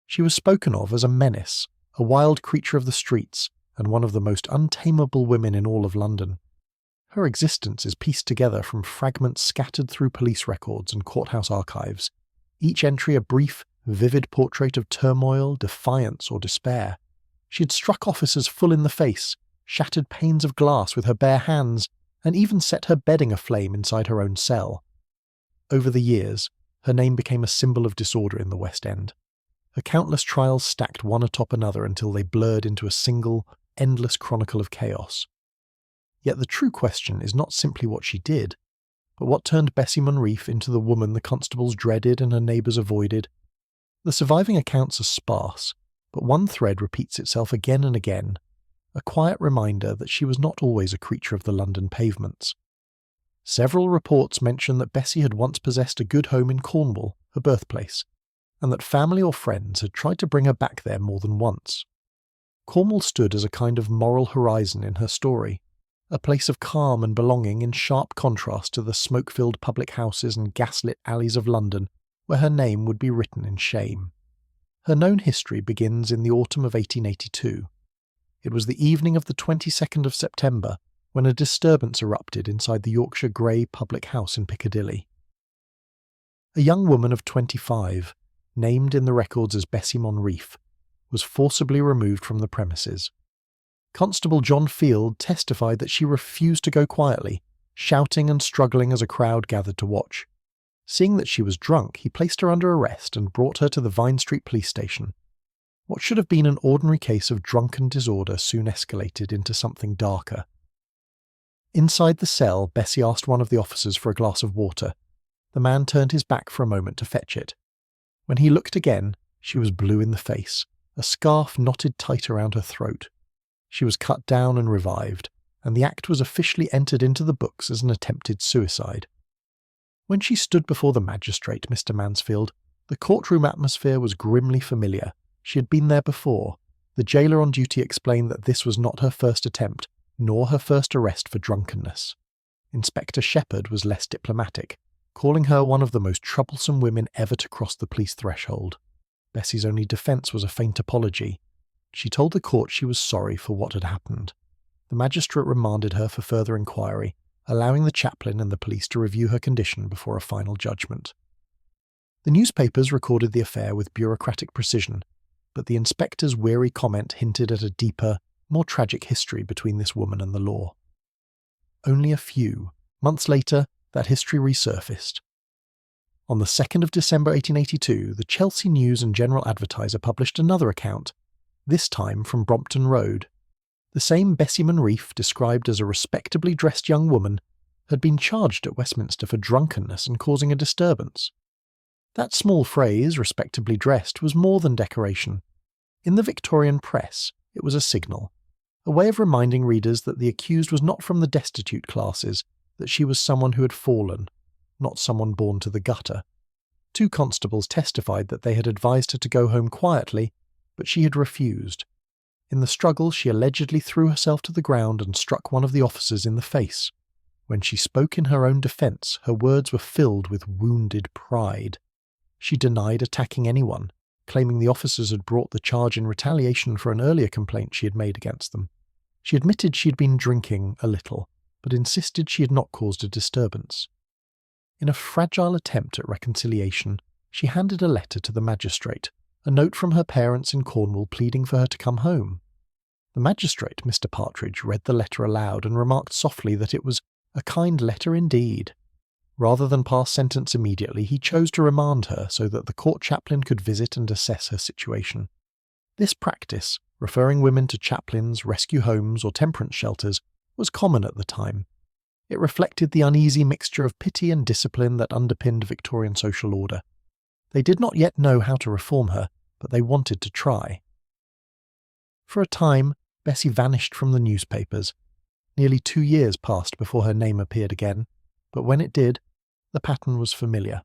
She was spoken of as a menace, a wild creature of the streets, and one of the most untamable women in all of London. Her existence is pieced together from fragments scattered through police records and courthouse archives, each entry a brief, vivid portrait of turmoil, defiance, or despair. She had struck officers full in the face, shattered panes of glass with her bare hands, and even set her bedding aflame inside her own cell. Over the years, her name became a symbol of disorder in the West End. Her countless trials stacked one atop another until they blurred into a single, endless chronicle of chaos. Yet the true question is not simply what she did, but what turned Bessie Moncrieff into the woman the constables dreaded and her neighbours avoided. The surviving accounts are sparse, but one thread repeats itself again and again, a quiet reminder that she was not always a creature of the London pavements. Several reports mention that Bessie had once possessed a good home in Cornwall, her birthplace, and that family or friends had tried to bring her back there more than once. Cornwall stood as a kind of moral horizon in her story, a place of calm and belonging in sharp contrast to the smoke-filled public houses and gaslit alleys of London where her name would be written in shame. Her known history begins in the autumn of 1882. It was the evening of the 22nd of September when a disturbance erupted inside the Yorkshire Grey public house in Piccadilly. A young woman of 25, named in the records as Bessie Moncrieff, was forcibly removed from the premises. Constable John Field testified that she refused to go quietly, shouting and struggling as a crowd gathered to watch. Seeing that she was drunk, he placed her under arrest and brought her to the Vine Street police station. What should have been an ordinary case of drunken disorder soon escalated into something darker. Inside the cell, Bessie asked one of the officers for a glass of water. The man turned his back for a moment to fetch it. When he looked again, she was blue in the face, a scarf knotted tight around her throat. She was cut down and revived, and the act was officially entered into the books as an attempted suicide. When she stood before the magistrate, Mr. Mansfield, the courtroom atmosphere was grimly familiar. She had been there before. The jailer on duty explained that this was not her first attempt, nor her first arrest for drunkenness. Inspector Shepherd was less diplomatic, calling her one of the most troublesome women ever to cross the police threshold. Bessie's only defence was a faint apology. She told the court she was sorry for what had happened. The magistrate remanded her for further inquiry, allowing the chaplain and the police to review her condition before a final judgment. The newspapers recorded the affair with bureaucratic precision, but the inspector's weary comment hinted at a deeper, more tragic history between this woman and the law. Only a few months later, that history resurfaced. On the 2nd of December 1882, the Chelsea News and General Advertiser published another account, this time from Brompton Road. The same Bessie Moncrieff, described as a respectably dressed young woman, had been charged at Westminster for drunkenness and causing a disturbance. That small phrase, respectably dressed, was more than decoration. In the Victorian press, it was a signal, a way of reminding readers that the accused was not from the destitute classes, that she was someone who had fallen, not someone born to the gutter. 2 constables testified that they had advised her to go home quietly, but she had refused. In the struggle, she allegedly threw herself to the ground and struck one of the officers in the face. When she spoke in her own defence, her words were filled with wounded pride. She denied attacking anyone, claiming the officers had brought the charge in retaliation for an earlier complaint she had made against them. She admitted she had been drinking a little, but insisted she had not caused a disturbance. In a fragile attempt at reconciliation, she handed a letter to the magistrate, a note from her parents in Cornwall pleading for her to come home. The magistrate, Mr. Partridge, read the letter aloud and remarked softly that it was a kind letter indeed. Rather than pass sentence immediately, he chose to remand her so that the court chaplain could visit and assess her situation. This practice, referring women to chaplains, rescue homes, or temperance shelters, was common at the time. It reflected the uneasy mixture of pity and discipline that underpinned Victorian social order. They did not yet know how to reform her, but they wanted to try. For a time, Bessie vanished from the newspapers. Nearly 2 years passed before her name appeared again, but when it did, the pattern was familiar.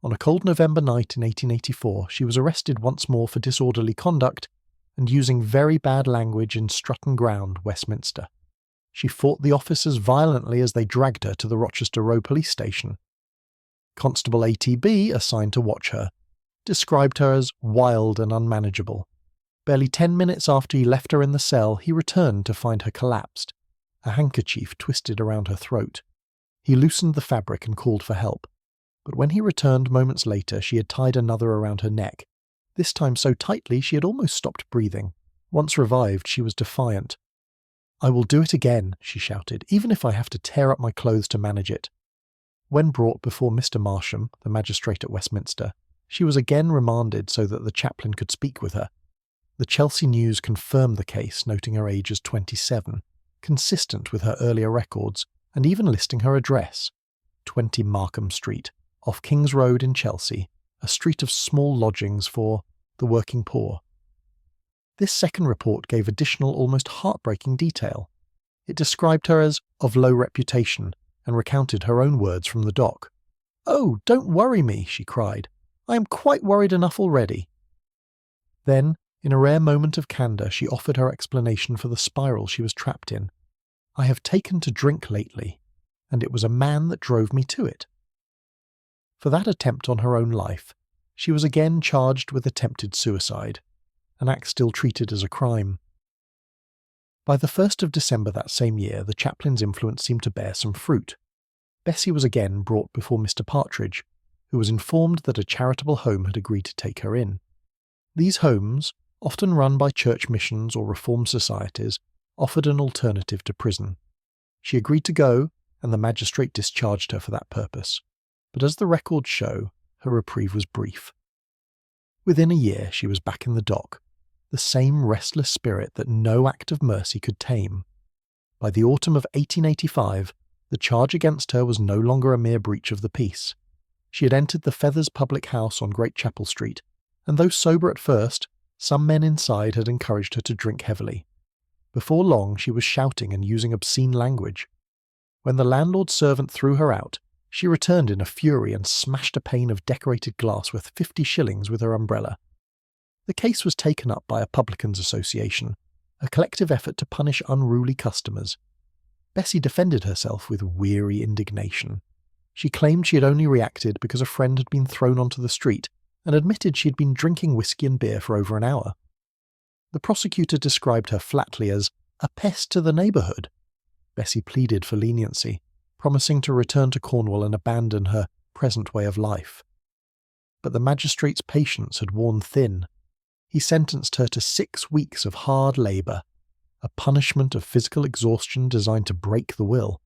On a cold November night in 1884, she was arrested once more for disorderly conduct and using very bad language in Strutton Ground, Westminster. She fought the officers violently as they dragged her to the Rochester Row police station. Constable ATB, assigned to watch her, described her as wild and unmanageable. Barely 10 minutes after he left her in the cell, he returned to find her collapsed, a handkerchief twisted around her throat. He loosened the fabric and called for help, but when he returned moments later, she had tied another around her neck, this time so tightly she had almost stopped breathing. Once revived, she was defiant. "I will do it again," she shouted, "even if I have to tear up my clothes to manage it." When brought before Mr. Marsham, the magistrate at Westminster, she was again remanded so that the chaplain could speak with her. The Chelsea News confirmed the case, noting her age as 27, consistent with her earlier records, and even listing her address, 20 Markham Street, off King's Road in Chelsea, a street of small lodgings for the working poor. This second report gave additional, almost heartbreaking detail. It described her as of low reputation and recounted her own words from the dock. "Oh, don't worry me," she cried. "I am quite worried enough already." Then, in a rare moment of candour, she offered her explanation for the spiral she was trapped in. "I have taken to drink lately, and it was a man that drove me to it." For that attempt on her own life, she was again charged with attempted suicide, an act still treated as a crime. By the 1st of December that same year, the chaplain's influence seemed to bear some fruit. Bessie was again brought before Mr. Partridge, who was informed that a charitable home had agreed to take her in. These homes, often run by church missions or reform societies, offered an alternative to prison. She agreed to go, and the magistrate discharged her for that purpose. But as the records show, her reprieve was brief. Within a year, she was back in the dock, the same restless spirit that no act of mercy could tame. By the autumn of 1885, the charge against her was no longer a mere breach of the peace. She had entered the Feathers public house on Great Chapel Street, and though sober at first, some men inside had encouraged her to drink heavily. Before long, she was shouting and using obscene language. When the landlord's servant threw her out, she returned in a fury and smashed a pane of decorated glass worth 50 shillings with her umbrella. The case was taken up by a publicans' association, a collective effort to punish unruly customers. Bessie defended herself with weary indignation. She claimed she had only reacted because a friend had been thrown onto the street, and admitted she had been drinking whiskey and beer for over an hour. The prosecutor described her flatly as a pest to the neighbourhood. Bessie pleaded for leniency, promising to return to Cornwall and abandon her present way of life. But the magistrate's patience had worn thin. He sentenced her to 6 weeks of hard labour, a punishment of physical exhaustion designed to break the will.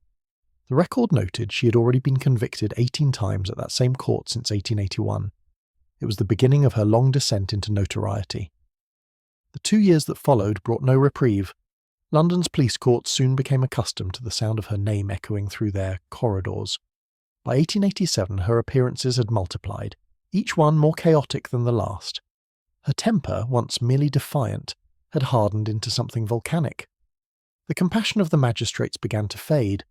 The record noted she had already been convicted 18 times at that same court since 1881. It was the beginning of her long descent into notoriety. The 2 years that followed brought no reprieve. London's police courts soon became accustomed to the sound of her name echoing through their corridors. By 1887, her appearances had multiplied, each one more chaotic than the last. Her temper, once merely defiant, had hardened into something volcanic. The compassion of the magistrates began to fade.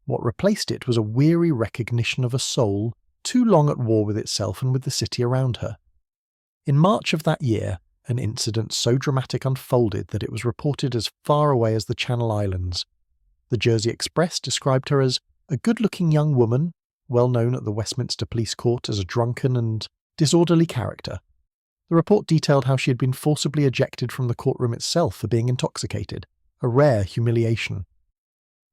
What replaced it was a weary recognition of a soul too long at war with itself and with the city around her. In March of that year, an incident so dramatic unfolded that it was reported as far away as the Channel Islands. The Jersey Express described her as a good-looking young woman, well known at the Westminster Police Court as a drunken and disorderly character. The report detailed how she had been forcibly ejected from the courtroom itself for being intoxicated, a rare humiliation.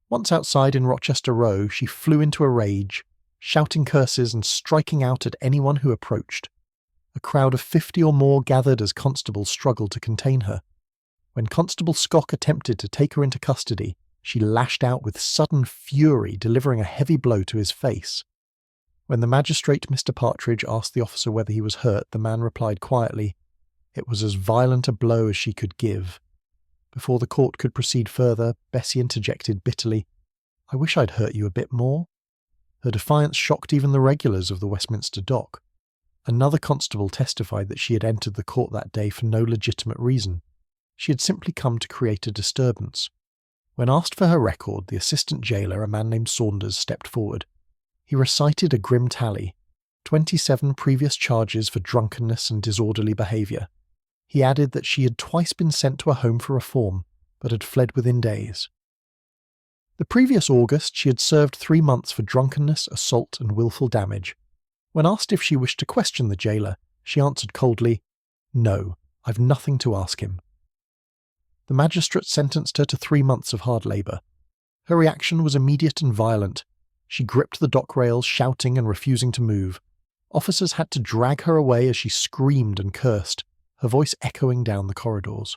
Once outside in Rochester Row, she flew into a rage, shouting curses and striking out at anyone who approached. A crowd of 50 or more gathered as constables struggled to contain her. When Constable Scott attempted to take her into custody, she lashed out with sudden fury, delivering a heavy blow to his face. When the magistrate, Mr. Partridge, asked the officer whether he was hurt, the man replied quietly, "It was as violent a blow as she could give." Before the court could proceed further, Bessie interjected bitterly, "I wish I'd hurt you a bit more." Her defiance shocked even the regulars of the Westminster dock. Another constable testified that she had entered the court that day for no legitimate reason. She had simply come to create a disturbance. When asked for her record, the assistant jailer, a man named Saunders, stepped forward. He recited a grim tally, 27 previous charges for drunkenness and disorderly behaviour. He added that she had twice been sent to a home for reform, but had fled within days. The previous August, she had served 3 months for drunkenness, assault and wilful damage. When asked if she wished to question the jailer, She answered coldly, "No, I've nothing to ask him." The magistrate sentenced her to 3 months of hard labour. Her reaction was immediate and violent. She gripped the dock rails, shouting and refusing to move. Officers had to drag her away as she screamed and cursed, her voice echoing down the corridors.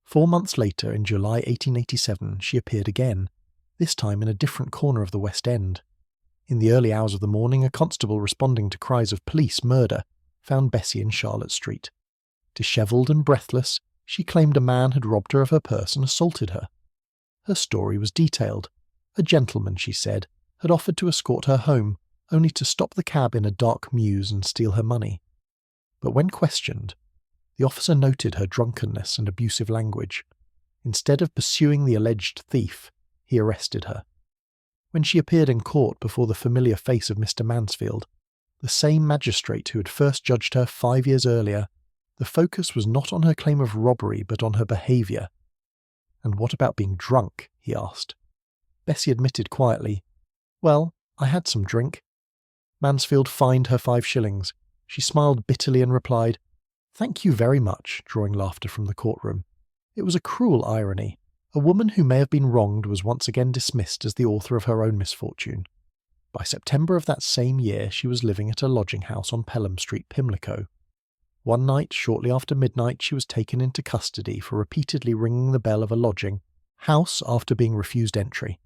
4 months later, in July 1887, she appeared again, this time in a different corner of the West End. In the early hours of the morning, a constable responding to cries of "police, murder," found Bessie in Charlotte Street. Dishevelled and breathless, she claimed a man had robbed her of her purse and assaulted her. Her story was detailed. A gentleman, she said, had offered to escort her home, only to stop the cab in a dark mews and steal her money. But when questioned, the officer noted her drunkenness and abusive language. Instead of pursuing the alleged thief, he arrested her. When she appeared in court before the familiar face of Mr. Mansfield, the same magistrate who had first judged her 5 years earlier, the focus was not on her claim of robbery but on her behaviour. "And what about being drunk?" he asked. Bessie admitted quietly, "Well, I had some drink." Mansfield fined her 5 shillings. She smiled bitterly and replied, "Thank you very much," drawing laughter from the courtroom. It was a cruel irony. A woman who may have been wronged was once again dismissed as the author of her own misfortune. By September of that same year, she was living at a lodging house on Pelham Street, Pimlico. One night, shortly after midnight, she was taken into custody for repeatedly ringing the bell of a lodging house after being refused entry.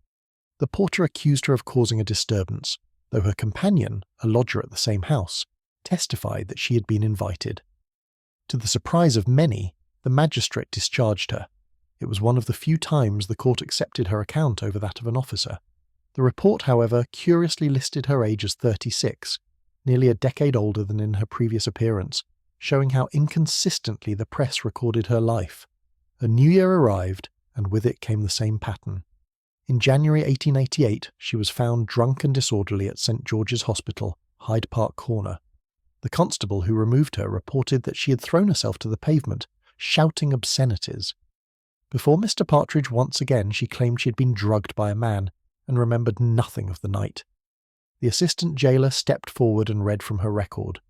The porter accused her of causing a disturbance, though her companion, a lodger at the same house, testified that she had been invited. To the surprise of many, the magistrate discharged her. It was one of the few times the court accepted her account over that of an officer. The report, however, curiously listed her age as 36, nearly a decade older than in her previous appearance, showing how inconsistently the press recorded her life. A new year arrived, and with it came the same pattern. In January 1888, she was found drunk and disorderly at St. George's Hospital, Hyde Park Corner. The constable who removed her reported that she had thrown herself to the pavement, shouting obscenities. Before Mr. Partridge once again, she claimed she had been drugged by a man, and remembered nothing of the night. The assistant jailer stepped forward and read from her record.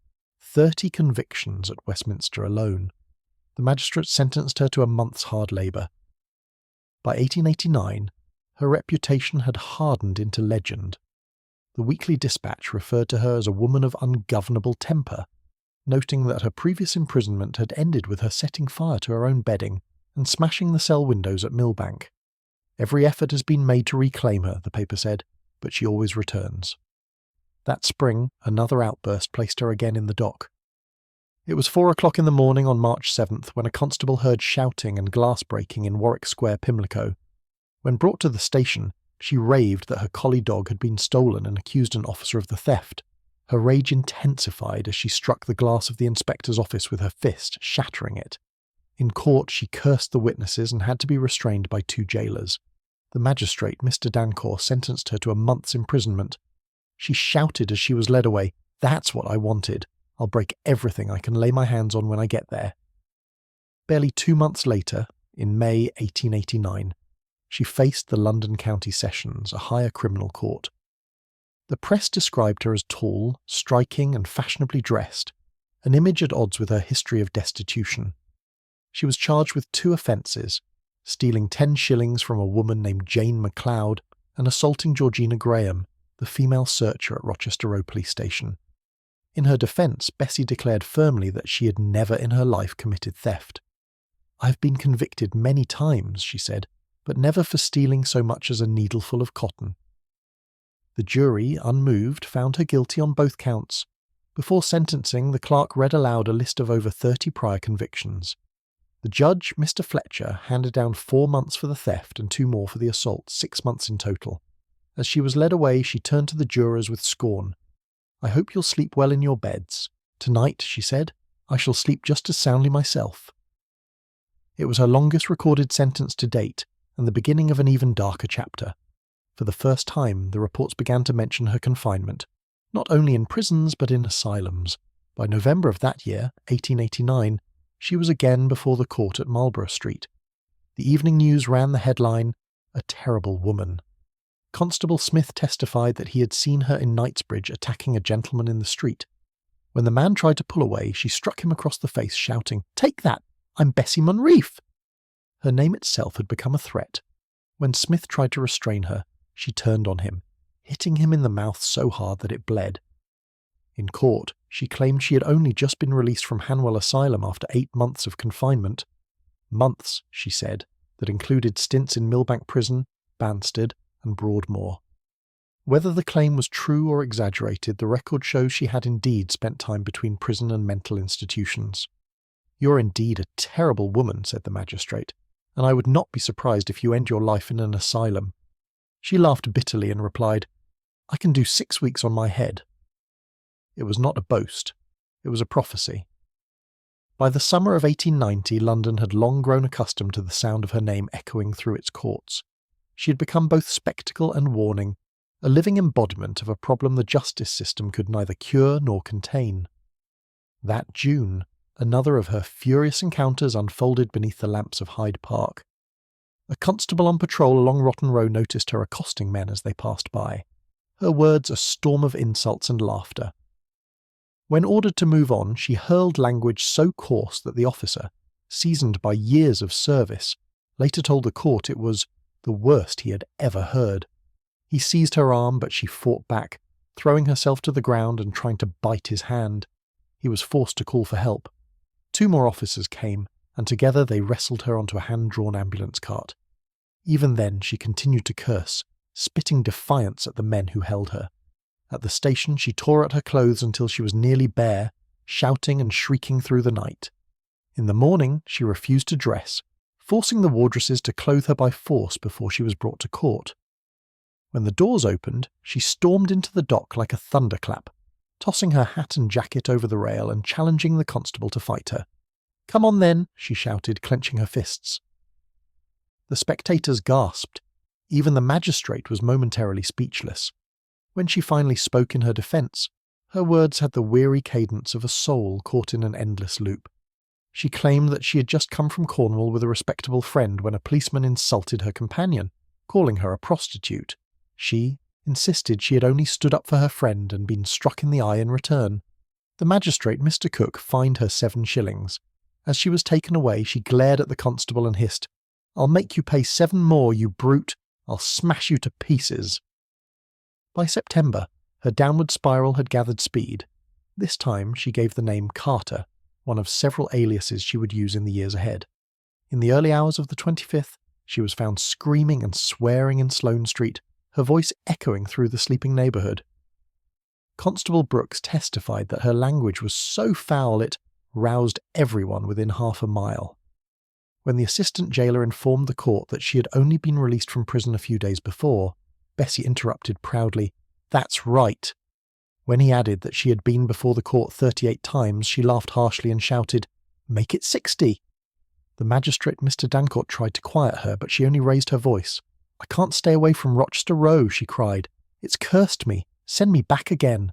30 convictions at Westminster alone. The magistrate sentenced her to a month's hard labour. By 1889, her reputation had hardened into legend. The Weekly Dispatch referred to her as a woman of ungovernable temper, noting that her previous imprisonment had ended with her setting fire to her own bedding and smashing the cell windows at Millbank. "Every effort has been made to reclaim her," the paper said, "but she always returns." That spring, another outburst placed her again in the dock. It was 4 o'clock in the morning on March 7th when a constable heard shouting and glass breaking in Warwick Square, Pimlico. When brought to the station, she raved that her collie dog had been stolen and accused an officer of the theft. Her rage intensified as she struck the glass of the inspector's office with her fist, shattering it. In court, she cursed the witnesses and had to be restrained by 2 jailers. The magistrate, Mr. Dancourt, sentenced her to a month's imprisonment. She shouted as she was led away, "That's what I wanted. I'll break everything I can lay my hands on when I get there." Barely 2 months later, in May 1889, she faced the London County Sessions, a higher criminal court. The press described her as tall, striking and fashionably dressed, an image at odds with her history of destitution. She was charged with 2 offences, stealing 10 shillings from a woman named Jane MacLeod and assaulting Georgina Graham, the female searcher at Rochester Row Police Station. In her defence, Bessie declared firmly that she had never in her life committed theft. "I have been convicted many times," she said, "but never for stealing so much as a needleful of cotton." The jury, unmoved, found her guilty on both counts. Before sentencing, the clerk read aloud a list of over 30 prior convictions. The judge, Mr. Fletcher, handed down 4 months for the theft and 2 more for the assault, 6 months in total. As she was led away, she turned to the jurors with scorn. "I hope you'll sleep well in your beds. Tonight," she said, "I shall sleep just as soundly myself." It was her longest recorded sentence to date, and the beginning of an even darker chapter. For the first time, the reports began to mention her confinement, not only in prisons but in asylums. By November of that year, 1889, she was again before the court at Marlborough Street. The Evening News ran the headline, "A Terrible Woman." Constable Smith testified that he had seen her in Knightsbridge attacking a gentleman in the street. When the man tried to pull away, she struck him across the face, shouting, "Take that! I'm Bessie Moncrieff!" Her name itself had become a threat. When Smith tried to restrain her, she turned on him, hitting him in the mouth so hard that it bled. In court, she claimed she had only just been released from Hanwell Asylum after 8 months of confinement. Months, she said, that included stints in Millbank Prison, Banstead, and Broadmoor. Whether the claim was true or exaggerated, the record shows she had indeed spent time between prison and mental institutions. "You're indeed a terrible woman," said the magistrate, "and I would not be surprised if you end your life in an asylum." She laughed bitterly and replied, "I can do 6 weeks on my head." It was not a boast, it was a prophecy. By the summer of 1890, London had long grown accustomed to the sound of her name echoing through its courts. She had become both spectacle and warning, a living embodiment of a problem the justice system could neither cure nor contain. That June, another of her furious encounters unfolded beneath the lamps of Hyde Park. A constable on patrol along Rotten Row noticed her accosting men as they passed by, her words a storm of insults and laughter. When ordered to move on, she hurled language so coarse that the officer, seasoned by years of service, later told the court it was the worst he had ever heard. He seized her arm, but she fought back, throwing herself to the ground and trying to bite his hand. He was forced to call for help. 2 more officers came, and together they wrestled her onto a hand-drawn ambulance cart. Even then she continued to curse, spitting defiance at the men who held her. At the station she tore at her clothes until she was nearly bare, shouting and shrieking through the night. In the morning she refused to dress, forcing the wardresses to clothe her by force before she was brought to court. When the doors opened, she stormed into the dock like a thunderclap, tossing her hat and jacket over the rail and challenging the constable to fight her. "Come on then," she shouted, clenching her fists. The spectators gasped. Even the magistrate was momentarily speechless. When she finally spoke in her defence, her words had the weary cadence of a soul caught in an endless loop. She claimed that she had just come from Cornwall with a respectable friend when a policeman insulted her companion, calling her a prostitute. She insisted she had only stood up for her friend and been struck in the eye in return. The magistrate, Mr. Cook, fined her 7 shillings. As she was taken away, she glared at the constable and hissed, "I'll make you pay 7 more, you brute! I'll smash you to pieces!" By September, her downward spiral had gathered speed. This time she gave the name Carter, one of several aliases she would use in the years ahead. In the early hours of the 25th, she was found screaming and swearing in Sloane Street, her voice echoing through the sleeping neighbourhood. Constable Brooks testified that her language was so foul it roused everyone within half a mile. When the assistant jailer informed the court that she had only been released from prison a few days before, Bessie interrupted proudly, "That's right." When he added that she had been before the court 38 times, she laughed harshly and shouted, "Make it 60." The magistrate, Mr. Dancourt, tried to quiet her, but she only raised her voice. "I can't stay away from Rochester Row," she cried. "It's cursed me. Send me back again."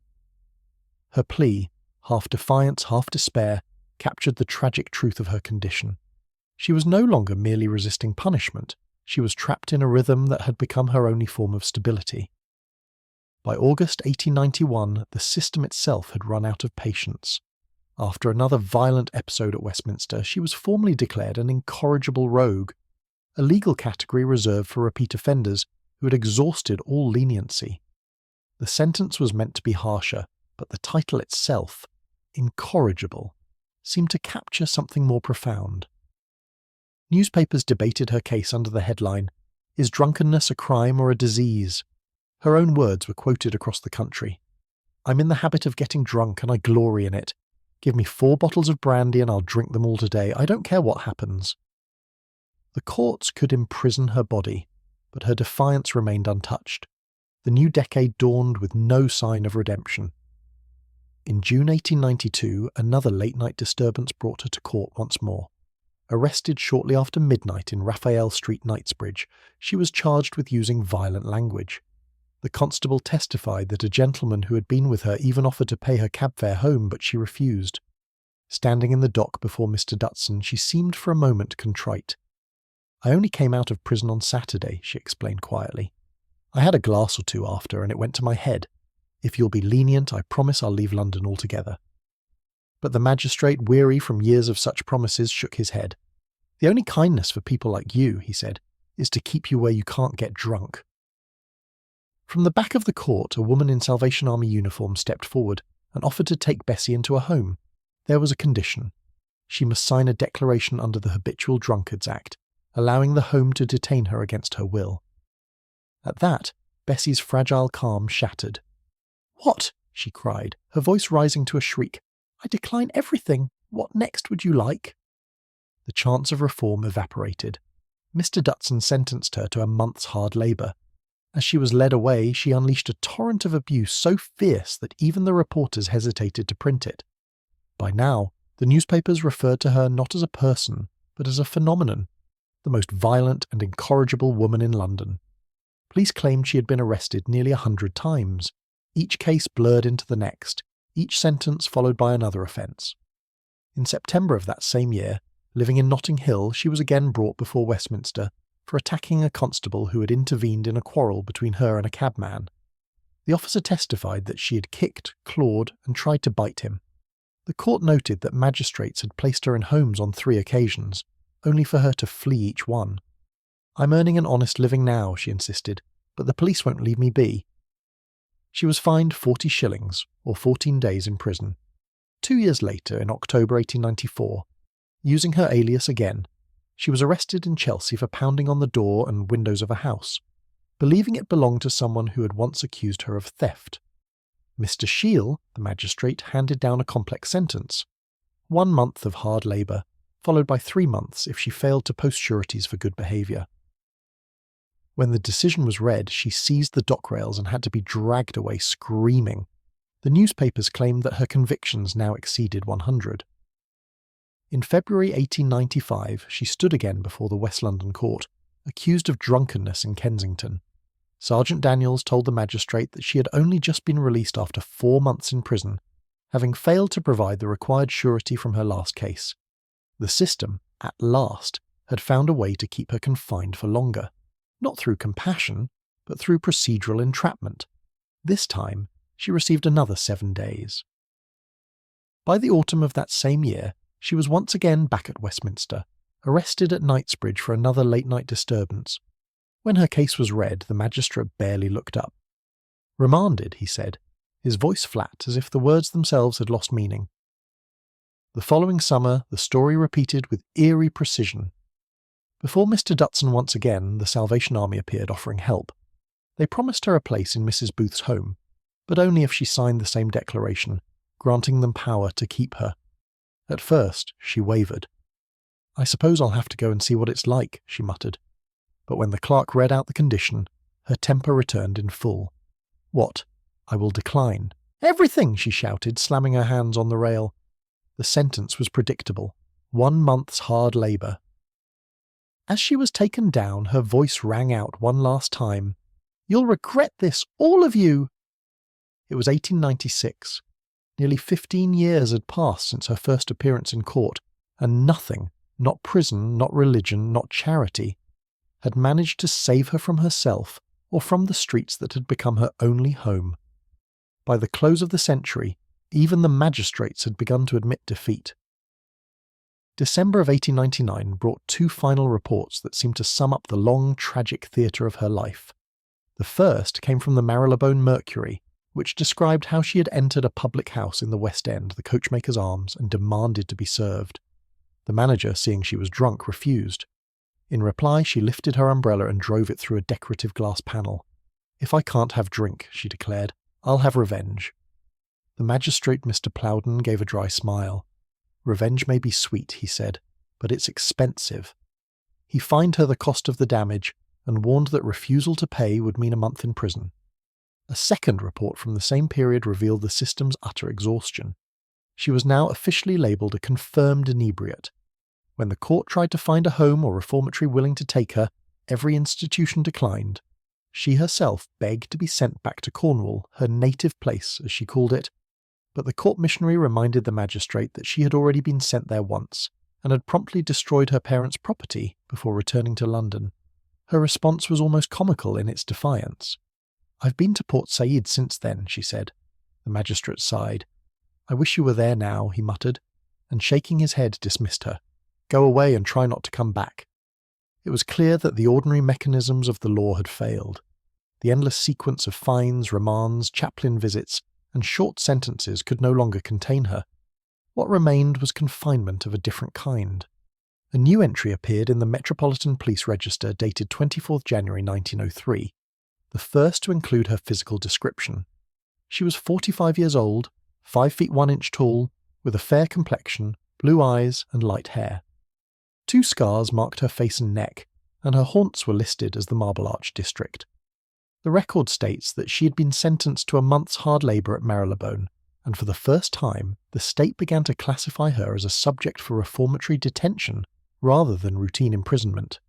Her plea, half defiance, half despair, captured the tragic truth of her condition. She was no longer merely resisting punishment. She was trapped in a rhythm that had become her only form of stability. By August 1891, the system itself had run out of patience. After another violent episode at Westminster, she was formally declared an incorrigible rogue, a legal category reserved for repeat offenders who had exhausted all leniency. The sentence was meant to be harsher, but the title itself, incorrigible, seemed to capture something more profound. Newspapers debated her case under the headline, "Is drunkenness a crime or a disease?" Her own words were quoted across the country. "I'm in the habit of getting drunk and I glory in it. Give me 4 bottles of brandy and I'll drink them all today. I don't care what happens." The courts could imprison her body, but her defiance remained untouched. The new decade dawned with no sign of redemption. In June 1892, another late-night disturbance brought her to court once more. Arrested shortly after midnight in Raphael Street, Knightsbridge, she was charged with using violent language. The constable testified that a gentleman who had been with her even offered to pay her cab fare home, but she refused. Standing in the dock before Mr. Dutson, she seemed for a moment contrite. "I only came out of prison on Saturday," she explained quietly. "I had a glass or 2 after, and it went to my head. If you'll be lenient, I promise I'll leave London altogether. But the magistrate, weary from years of such promises, shook his head. "The only kindness for people like you," he said, "is to keep you where you can't get drunk." From the back of the court, a woman in Salvation Army uniform stepped forward and offered to take Bessie into a home. There was a condition. She must sign a declaration under the Habitual Drunkards Act, allowing the home to detain her against her will. At that, Bessie's fragile calm shattered. "What?" she cried, her voice rising to a shriek. "I decline everything. What next would you like?" The chance of reform evaporated. Mr. Dutson sentenced her to a month's hard labour. As she was led away, she unleashed a torrent of abuse so fierce that even the reporters hesitated to print it. By now, the newspapers referred to her not as a person, but as a phenomenon, the most violent and incorrigible woman in London. Police claimed she had been arrested nearly 100 times, each case blurred into the next, each sentence followed by another offence. In September of that same year, living in Notting Hill, she was again brought before Westminster for attacking a constable who had intervened in a quarrel between her and a cabman. The officer testified that she had kicked, clawed, and tried to bite him. The court noted that magistrates had placed her in homes on 3 occasions, only for her to flee each one. "I'm earning an honest living now," she insisted, "but the police won't leave me be." She was fined 40 shillings, or 14 days in prison. 2 years later, in October 1894, using her alias again, she was arrested in Chelsea for pounding on the door and windows of a house, believing it belonged to someone who had once accused her of theft. Mr. Shiel, the magistrate, handed down a complex sentence: 1 month of hard labour, followed by 3 months if she failed to post sureties for good behaviour. When the decision was read, she seized the dock rails and had to be dragged away screaming. The newspapers claimed that her convictions now exceeded 100. In February 1895, she stood again before the West London court, accused of drunkenness in Kensington. Sergeant Daniels told the magistrate that she had only just been released after 4 months in prison, having failed to provide the required surety from her last case. The system, at last, had found a way to keep her confined for longer, not through compassion, but through procedural entrapment. This time, she received another 7 days. By the autumn of that same year, she was once again back at Westminster, arrested at Knightsbridge for another late-night disturbance. When her case was read, the magistrate barely looked up. "Remanded," he said, his voice flat as if the words themselves had lost meaning. The following summer, the story repeated with eerie precision. Before Mr. Dutson once again, the Salvation Army appeared offering help. They promised her a place in Mrs. Booth's home, but only if she signed the same declaration, granting them power to keep her. At first, she wavered. "I suppose I'll have to go and see what it's like," she muttered. But when the clerk read out the condition, her temper returned in full. "What? I will decline." "Everything!" she shouted, slamming her hands on the rail. The sentence was predictable: 1 month's hard labour. As she was taken down, her voice rang out one last time. "You'll regret this, all of you!" It was 1896. Nearly 15 years had passed since her first appearance in court, and nothing, not prison, not religion, not charity, had managed to save her from herself or from the streets that had become her only home. By the close of the century, even the magistrates had begun to admit defeat. December of 1899 brought 2 final reports that seemed to sum up the long, tragic theatre of her life. The first came from the Marylebone Mercury, which described how she had entered a public house in the West End, the Coachmaker's Arms, and demanded to be served. The manager, seeing she was drunk, refused. In reply, she lifted her umbrella and drove it through a decorative glass panel. "If I can't have drink," she declared, "I'll have revenge." The magistrate, Mr. Plowden, gave a dry smile. "Revenge may be sweet," he said, "but it's expensive." He fined her the cost of the damage and warned that refusal to pay would mean a month in prison. A second report from the same period revealed the system's utter exhaustion. She was now officially labelled a confirmed inebriate. When the court tried to find a home or reformatory willing to take her, every institution declined. She herself begged to be sent back to Cornwall, her native place, as she called it, but the court missionary reminded the magistrate that she had already been sent there once, and had promptly destroyed her parents' property before returning to London. Her response was almost comical in its defiance. "I've been to Port Said since then," she said. The magistrate sighed. "I wish you were there now," he muttered, and shaking his head dismissed her. "Go away and try not to come back." It was clear that the ordinary mechanisms of the law had failed. The endless sequence of fines, remands, chaplain visits, and short sentences could no longer contain her. What remained was confinement of a different kind. A new entry appeared in the Metropolitan Police Register dated 24th January 1903, the first to include her physical description. She was 45 years old, 5 feet 1 inch tall, with a fair complexion, blue eyes, and light hair. 2 scars marked her face and neck, and her haunts were listed as the Marble Arch district. The record states that she had been sentenced to a month's hard labour at Marylebone, and for the first time, the state began to classify her as a subject for reformatory detention rather than routine imprisonment.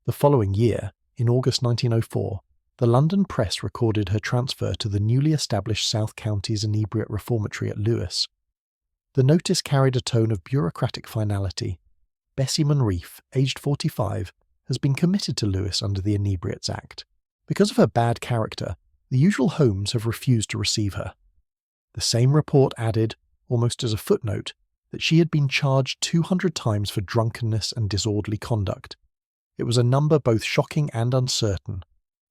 The following year, in August 1904, the London press recorded her transfer to the newly established South Counties Inebriate Reformatory at Lewes. The notice carried a tone of bureaucratic finality. Bessie Moncrieff, aged 45, has been committed to Lewes under the Inebriates Act. Because of her bad character, the usual homes have refused to receive her. The same report added, almost as a footnote, that she had been charged 200 times for drunkenness and disorderly conduct. It was a number both shocking and uncertain,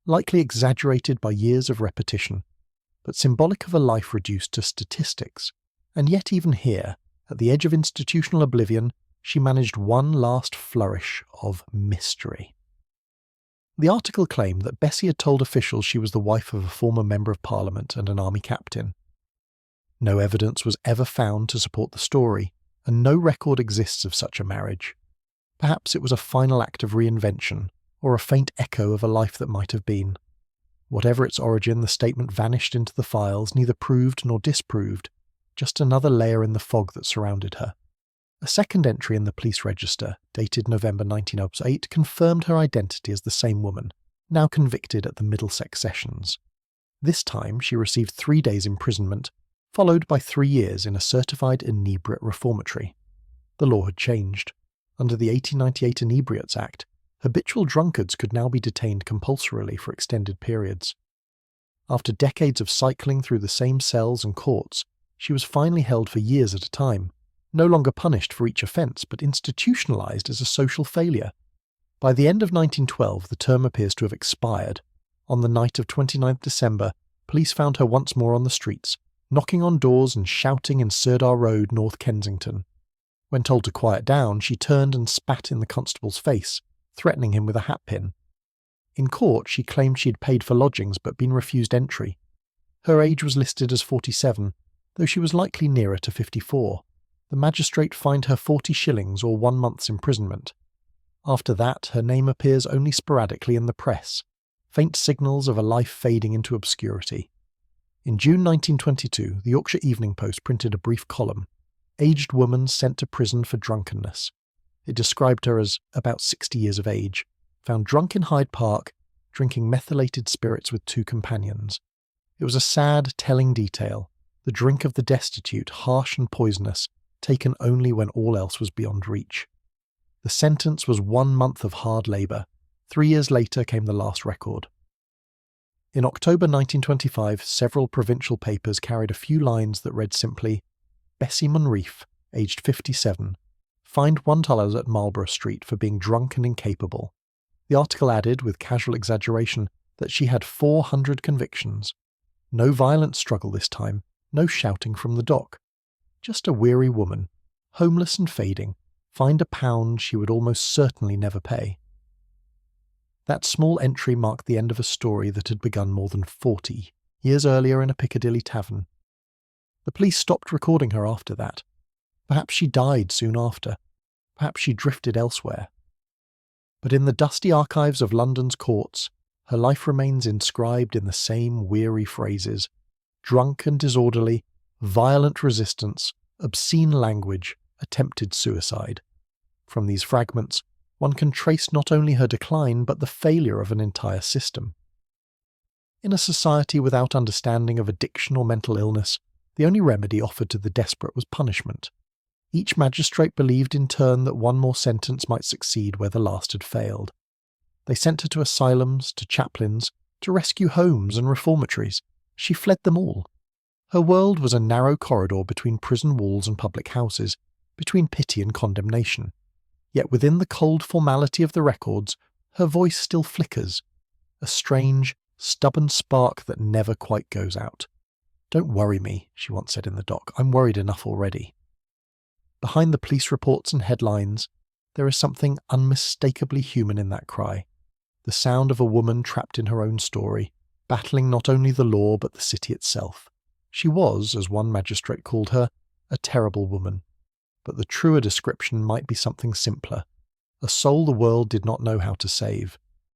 likely exaggerated by years of repetition, but symbolic of a life reduced to statistics. And yet even here, at the edge of institutional oblivion, she managed one last flourish of mystery. The article claimed that Bessie had told officials she was the wife of a former Member of Parliament and an army captain. No evidence was ever found to support the story, and no record exists of such a marriage. Perhaps it was a final act of reinvention, or a faint echo of a life that might have been. Whatever its origin, the statement vanished into the files, neither proved nor disproved, just another layer in the fog that surrounded her. A second entry in the police register, dated November 1908, confirmed her identity as the same woman, now convicted at the Middlesex Sessions. This time she received 3 days' imprisonment, followed by 3 years in a certified inebriate reformatory. The law had changed. Under the 1898 Inebriates Act, habitual drunkards could now be detained compulsorily for extended periods. After decades of cycling through the same cells and courts, she was finally held for years at a time, no longer punished for each offence but institutionalised as a social failure. By the end of 1912, the term appears to have expired. On the night of 29th December, police found her once more on the streets, knocking on doors and shouting in Sirdar Road, North Kensington. When told to quiet down, she turned and spat in the constable's face, threatening him with a hatpin. In court, she claimed she had paid for lodgings but been refused entry. Her age was listed as 47, though she was likely nearer to 54. The magistrate fined her 40 shillings or 1 month's imprisonment. After that, her name appears only sporadically in the press, faint signals of a life fading into obscurity. In June 1922, the Yorkshire Evening Post printed a brief column, "Aged Woman Sent to Prison for Drunkenness." It described her as about 60 years of age, found drunk in Hyde Park, drinking methylated spirits with 2 companions. It was a sad, telling detail, the drink of the destitute, harsh and poisonous, taken only when all else was beyond reach. The sentence was 1 month of hard labour. 3 years later came the last record. In October 1925, several provincial papers carried a few lines that read simply, "Bessie Moncrieff, aged 57, fined $1 at Marlborough Street for being drunk and incapable." The article added, with casual exaggeration, that she had 400 convictions. No violent struggle this time, no shouting from the dock. Just a weary woman, homeless and fading, fined £1 she would almost certainly never pay. That small entry marked the end of a story that had begun more than 40 years earlier in a Piccadilly tavern. The police stopped recording her after that. Perhaps she died soon after. Perhaps she drifted elsewhere. But in the dusty archives of London's courts, her life remains inscribed in the same weary phrases: drunk and disorderly, violent resistance, obscene language, attempted suicide. From these fragments, one can trace not only her decline but the failure of an entire system. In a society without understanding of addiction or mental illness, the only remedy offered to the desperate was punishment. Each magistrate believed in turn that one more sentence might succeed where the last had failed. They sent her to asylums, to chaplains, to rescue homes and reformatories. She fled them all. Her world was a narrow corridor between prison walls and public houses, between pity and condemnation. Yet within the cold formality of the records, her voice still flickers, a strange, stubborn spark that never quite goes out. "Don't worry me," she once said in the dock. "I'm worried enough already." Behind the police reports and headlines, there is something unmistakably human in that cry. The sound of a woman trapped in her own story, battling not only the law but the city itself. She was, as one magistrate called her, a terrible woman. But the truer description might be something simpler. A soul the world did not know how to save.